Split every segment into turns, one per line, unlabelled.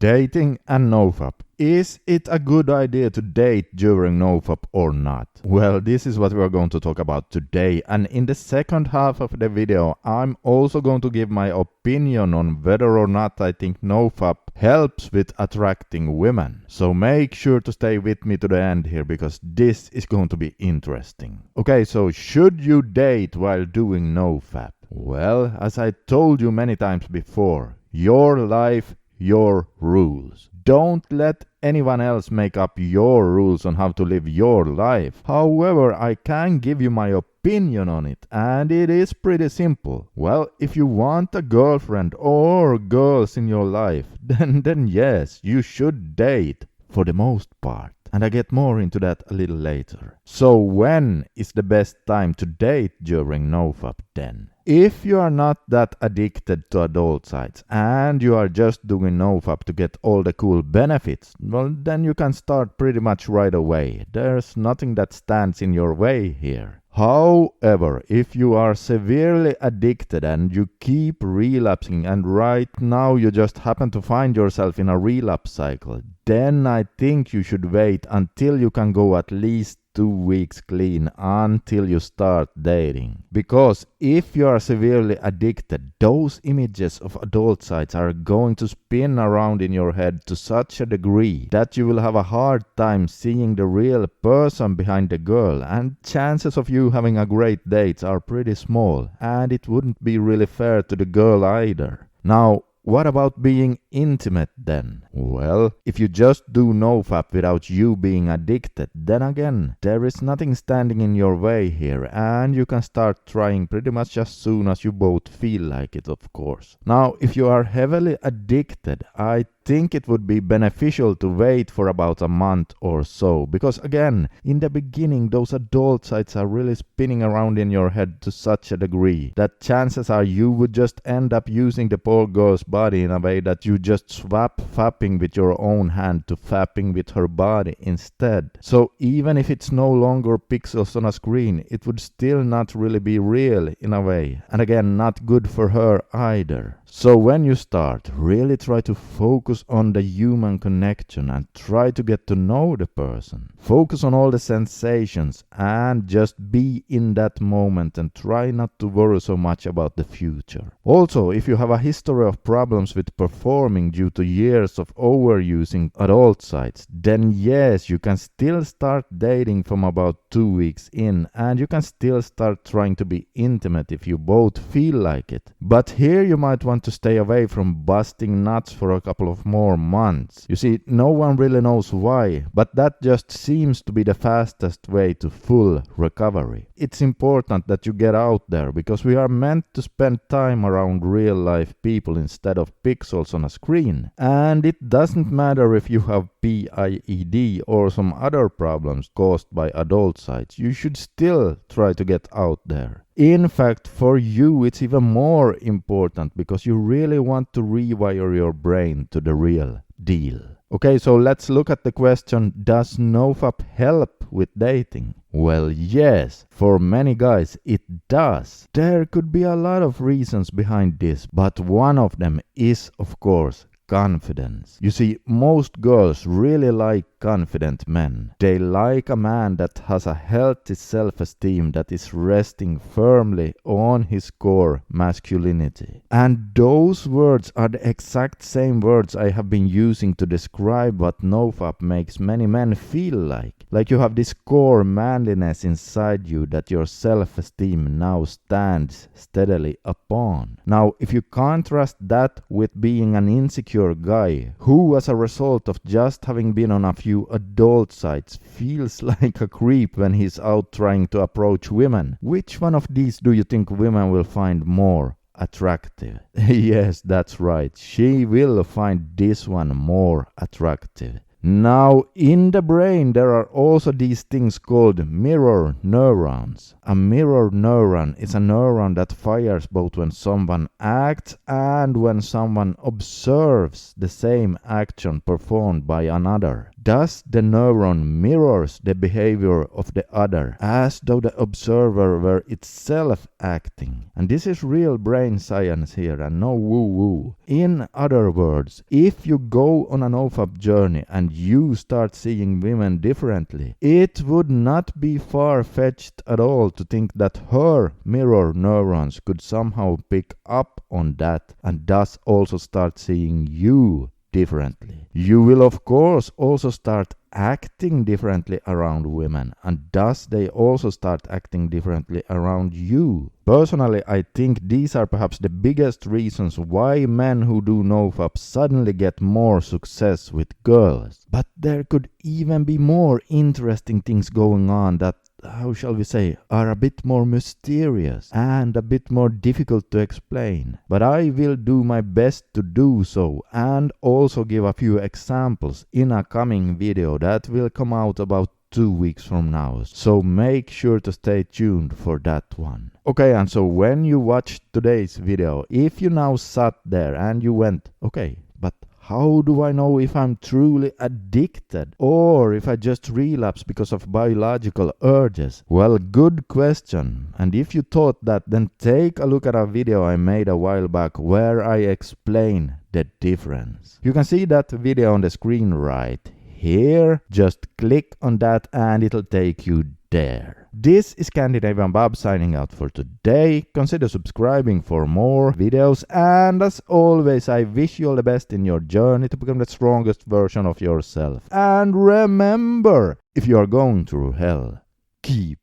Dating and NoFap. Is it a good idea to date during NoFap or not? Well, this is what we are going to talk about today, and in the second half of the video I'm also going to give my opinion on whether or not I think NoFap helps with attracting women. So make sure to stay with me to the end here, because this is going to be interesting. Okay, so should you date while doing NoFap? Well, as I told you many times before, your life, your rules. Don't let anyone else make up your rules on how to live your life. However, I can give you my opinion on it, and it is pretty simple. Well, if you want a girlfriend or girls in your life, then yes, you should date for the most part. And I get more into that a little later. So when is the best time to date during NoFap then? If you are not that addicted to adult sites and you are just doing NoFap to get all the cool benefits, well, then you can start pretty much right away. There's nothing that stands in your way here. However, if you are severely addicted and you keep relapsing, and right now you just happen to find yourself in a relapse cycle, then I think you should wait until you can go at least 2 weeks clean until you start dating. Because if you are severely addicted, those images of adult sites are going to spin around in your head to such a degree that you will have a hard time seeing the real person behind the girl, and chances of you having a great date are pretty small, and it wouldn't be really fair to the girl either. Now, what about being intimate then? Well, if you just do NoFap without you being addicted, then again, there is nothing standing in your way here, and you can start trying pretty much as soon as you both feel like it, of course. Now, if you are heavily addicted, I think it would be beneficial to wait for about a month or so, because again, in the beginning those adult sites are really spinning around in your head to such a degree that chances are you would just end up using the poor girl's body in a way that you just swap fapping with your own hand to fapping with her body instead. So even if it's no longer pixels on a screen, it would still not really be real in a way, and again, not good for her either. So when you start, really try to focus on the human connection and try to get to know the person. Focus on all the sensations and just be in that moment, and try not to worry so much about the future. Also, if you have a history of problems with performing due to years of overusing adult sites, then yes, you can still start dating from about 2 weeks in, and you can still start trying to be intimate if you both feel like it. But here you might want to stay away from busting nuts for a couple of more months. You see, no one really knows why, but that just seems to be the fastest way to full recovery. It's important that you get out there, because we are meant to spend time around real life people instead of pixels on a screen. And it doesn't matter if you have PIED or some other problems caused by adult sites, you should still try to get out there. In fact, for you it's even more important, because you really want to rewire your brain to the real deal. Okay, so let's look at the question, does NoFap help with dating? Well, yes, for many guys it does. There could be a lot of reasons behind this, but one of them is, of course, confidence. You see, most girls really like confident men. They like a man that has a healthy self-esteem that is resting firmly on his core masculinity. And those words are the exact same words I have been using to describe what NoFap makes many men feel like. Like you have this core manliness inside you that your self-esteem now stands steadily upon. Now, if you contrast that with being an insecure guy who, as a result of just having been on a few adult sites, feels like a creep when he's out trying to approach women, which one of these do you think women will find more attractive? Yes, that's right, she will find this one more attractive. Now, in the brain there are also these things called mirror neurons. A mirror neuron is a neuron that fires both when someone acts and when someone observes the same action performed by another. Thus the neuron mirrors the behavior of the other, as though the observer were itself acting. And this is real brain science here and no woo-woo. In other words, if you go on a NoFap journey and you start seeing women differently, it would not be far-fetched at all to think that her mirror neurons could somehow pick up on that and thus also start seeing you differently. You will of course also start acting differently around women, and thus they also start acting differently around you. Personally, I think these are perhaps the biggest reasons why men who do NoFap suddenly get more success with girls. But there could even be more interesting things going on that, how shall we say, are a bit more mysterious and a bit more difficult to explain. But I will do my best to do so and also give a few examples in a coming video that will come out about 2 weeks from now. So make sure to stay tuned for that one. Okay, and so when you watched today's video, if you now sat there and you went, okay, but how do I know if I'm truly addicted or if I just relapse because of biological urges? Well, good question. And if you thought that, then take a look at a video I made a while back where I explain the difference. You can see that video on the screen right here. Just click on that and it'll take you there. This is Scandinavian Bob signing out for today. Consider subscribing for more videos, and as always, I wish you all the best in your journey to become the strongest version of yourself. And remember, if you are going through hell, keep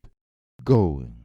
going.